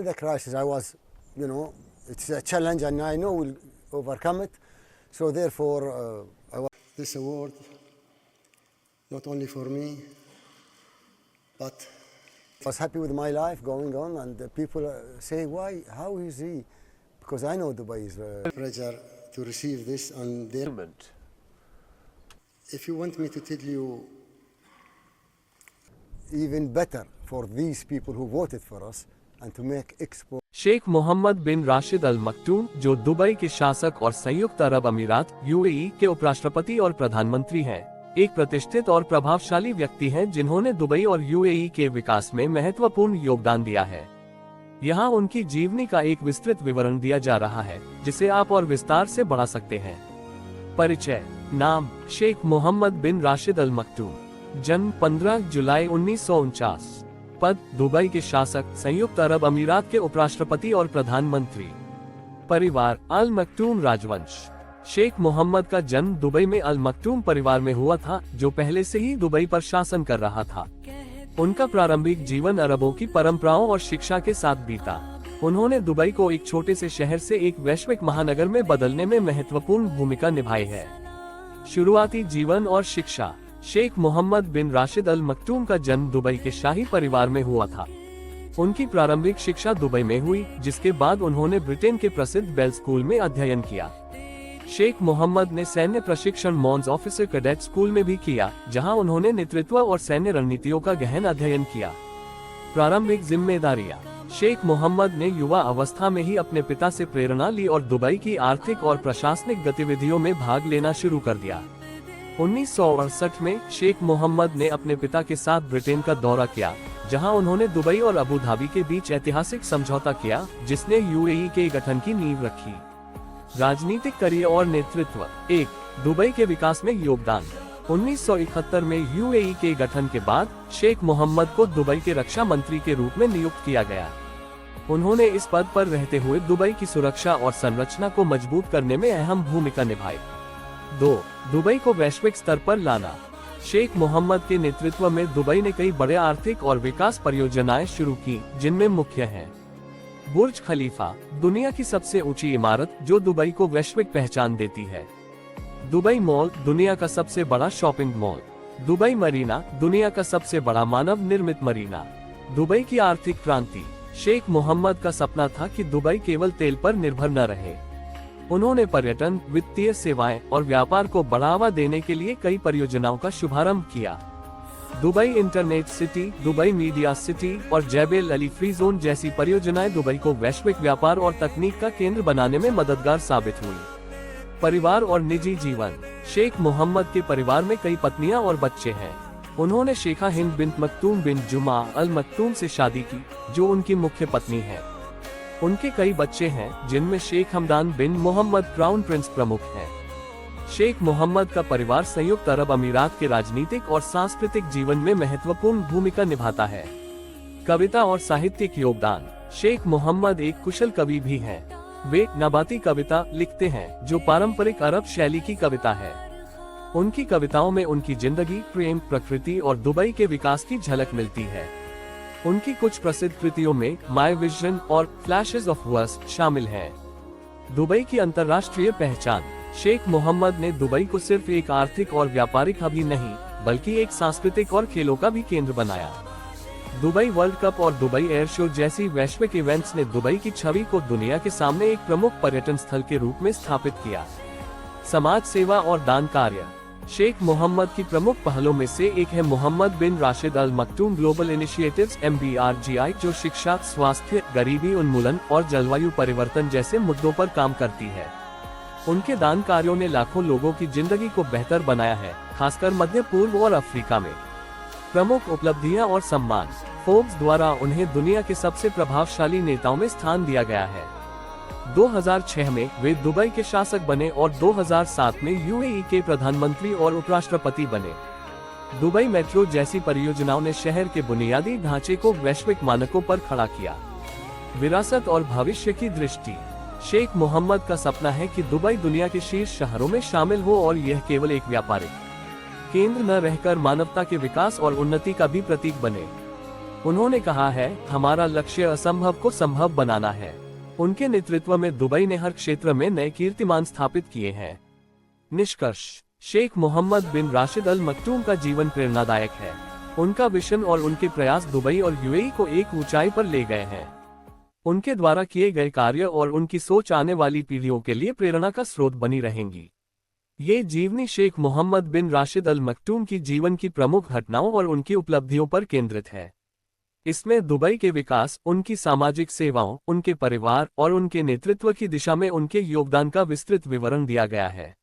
the crisis, I was, it's a challenge and I know we'll overcome it. So therefore, I want this award, not only for me, but I was happy with my life going on, and the people say, why, how is he? Because I know Dubai is a pleasure to receive this. And if you want me to tell you, even better for these people who voted for us and to make Expo. Sheikh Mohammad bin Rashid Al Maktoum, जो Dubai के शासक और संयुक्त अरब अमीरात UAE के उपराष्ट्रपति और प्रधानमंत्री हैं, एक प्रतिष्ठित और प्रभावशाली व्यक्ति हैं जिन्होंने दुबई और यूएई के विकास में महत्वपूर्ण योगदान दिया है। यहाँ उनकी जीवनी का एक विस्तृत विवरण दिया जा रहा है, जिसे आप और विस्तार से बढ़ा सकते हैं। परिचय। नाम शेख मोहम्मद बिन राशिद अल मक्तूम, जन्म 15 जुलाई 1949। पद दुबई के शासक, संयुक्त अरब अमीरात के उपराष्ट्रपति और प्रधानमंत्री। परिवार अल मक्तूम राजवंश। शेख मोहम्मद का जन्म दुबई में अल मक्तूम परिवार में हुआ था, जो पहले से ही दुबई पर शासन कर रहा था। उनका प्रारंभिक जीवन अरबों की परंपराओं और शिक्षा के साथ बीता। उन्होंने दुबई को एक छोटे से शहर से एक वैश्विक महानगर में बदलने में महत्वपूर्ण भूमिका निभाई है। शुरुआती जीवन और शिक्षा। शेख मोहम्मद बिन राशिद अल मक्तूम का जन्म दुबई के शाही परिवार में हुआ था। उनकी प्रारंभिक शिक्षा दुबई में हुई, जिसके बाद उन्होंने ब्रिटेन के प्रसिद्ध बेल स्कूल में अध्ययन किया। शेख मोहम्मद ने सैन्य प्रशिक्षण मॉन्स ऑफिसर कैडेट स्कूल में भी किया, जहां उन्होंने नेतृत्व और सैन्य रणनीतियों का गहन अध्ययन किया। प्रारंभिक जिम्मेदारियां। शेख मोहम्मद ने युवा अवस्था में ही अपने पिता से प्रेरणा ली और दुबई की आर्थिक और प्रशासनिक गतिविधियों में भाग लेना शुरू कर दिया। 1968 में शेख मोहम्मद ने अपने पिता के साथ ब्रिटेन का दौरा किया, जहां उन्होंने दुबई और अबू धाबी के बीच ऐतिहासिक समझौता किया, जिसने यूएई के गठन की नींव रखी। राजनीतिक करियर और नेतृत्व। 1. दुबई के विकास में योगदान। 1971 में यूएई के गठन के बाद शेख मोहम्मद को दुबई के रक्षा मंत्री के रूप में नियुक्त किया गया। उन्होंने इस पद पर रहते हुए दुबई की सुरक्षा और संरचना को मजबूत करने में अहम भूमिका निभाई। 2. दुबई को वैश्विक स्तर पर लाना। शेख मोहम्मद के नेतृत्व में दुबई ने कई बड़े आर्थिक और विकास परियोजनाएं शुरू की, जिनमें मुख्य हैं बुर्ज खलीफा, दुनिया की सबसे ऊंची इमारत जो दुबई को वैश्विक पहचान देती है। दुबई मॉल, दुनिया का सबसे बड़ा शॉपिंग मॉल। दुबई मरीना, दुनिया का सबसे बड़ा मानव निर्मित मरीना। दुबई की आर्थिक क्रांति। शेख मोहम्मद का सपना था कि दुबई केवल तेल पर निर्भर न रहे। उन्होंने पर्यटन, वित्तीय सेवाएं और व्यापार को बढ़ावा देने के लिए कई परियोजनाओं का शुभारंभ किया। Dubai internet city, Dubai media city और जैबेल अली फ्री जोन जैसी परियोजनाएं दुबई को वैश्विक व्यापार और तकनीक का केंद्र बनाने में मददगार साबित हुई। परिवार और निजी जीवन। शेख मोहम्मद के परिवार में कई पत्नियां और बच्चे हैं। उन्होंने शेखा हिंद बिन्त मक्तूम बिन जुमा अल मक्तूम से शादी की, जो उनकी मुख्य पत्नी है। उनके कई बच्चे हैं, जिनमें शेख हमदान बिन मोहम्मद क्राउन प्रिंस प्रमुख हैं। शेख मोहम्मद का परिवार संयुक्त अरब अमीरात के राजनीतिक और सांस्कृतिक जीवन में महत्वपूर्ण भूमिका निभाता है। कविता और साहित्यिक योगदान। शेख मोहम्मद एक कुशल कवि भी हैं। वे नबाती कविता लिखते हैं, जो पारंपरिक अरब शैली की कविता है। उनकी कविताओं में उनकी जिंदगी, प्रेम, प्रकृति और दुबई के विकास की झलक मिलती है। उनकी कुछ प्रसिद्ध कृतियों में माय विजन और फ्लैशेस ऑफ वर्स शामिल हैं। दुबई की अंतर्राष्ट्रीय पहचान। शेख मोहम्मद ने दुबई को सिर्फ एक आर्थिक और व्यापारिक हब ही नहीं, बल्कि एक सांस्कृतिक और खेलों का भी केंद्र बनाया। दुबई वर्ल्ड कप और दुबई एयर शो जैसी वैश्विक इवेंट्स ने दुबई की छवि को दुनिया के सामने एक प्रमुख पर्यटन स्थल के रूप में स्थापित किया। समाज सेवा और दान कार्य। शेख मोहम्मद की प्रमुख पहलों में से एक है मोहम्मद बिन राशिद अल मक्तूम ग्लोबल इनिशिएटिव्स MBRGI, जो शिक्षा, स्वास्थ्य, गरीबी उन्मूलन और जलवायु परिवर्तन जैसे मुद्दों पर काम करती है। उनके दान कार्यों ने लाखों लोगों की जिंदगी को बेहतर बनाया है, खासकर मध्य पूर्व और अफ्रीका में। प्रमुख उपलब्धियां और सम्मान। फोर्ब्स द्वारा उन्हें दुनिया के सबसे प्रभावशाली नेताओं में स्थान दिया गया है। 2006 में वे दुबई के शासक बने और 2007 में यूएई के प्रधानमंत्री और उपराष्ट्रपति बने। दुबई मेट्रो जैसी परियोजनाओं ने शहर के बुनियादी ढांचे को वैश्विक मानकों पर खड़ा किया। विरासत और भविष्य की दृष्टि। शेख मोहम्मद का सपना है कि दुबई दुनिया के शीर्ष शहरों में शामिल हो और यह केवल एक व्यापारिक केंद्र न रहकर मानवता के विकास और उन्नति का भी प्रतीक बने। उन्होंने कहा है, हमारा लक्ष्य असंभव को संभव बनाना है। उनके नेतृत्व में दुबई ने हर क्षेत्र में नए कीर्तिमान स्थापित किए हैं। निष्कर्ष, शेख मोहम्मद बिन राशिद अल मक्तूम का जीवन प्रेरणादायक है। उनका विजन और उनके प्रयास दुबई और यूएई को एक ऊंचाई पर ले गए हैं। उनके द्वारा किए गए कार्य और उनकी सोच आने वाली पीढ़ियों के लिए प्रेरणा का स्रोत बनी रहेंगी। ये जीवनी शेख मोहम्मद बिन राशिद अल मक्तूम की जीवन की प्रमुख घटनाओं और उनकी उपलब्धियों पर केंद्रित है। इसमें दुबई के विकास, उनकी सामाजिक सेवाओं, उनके परिवार और उनके नेतृत्व की दिशा में उनके योगदान का विस्तृत विवरण दिया गया है।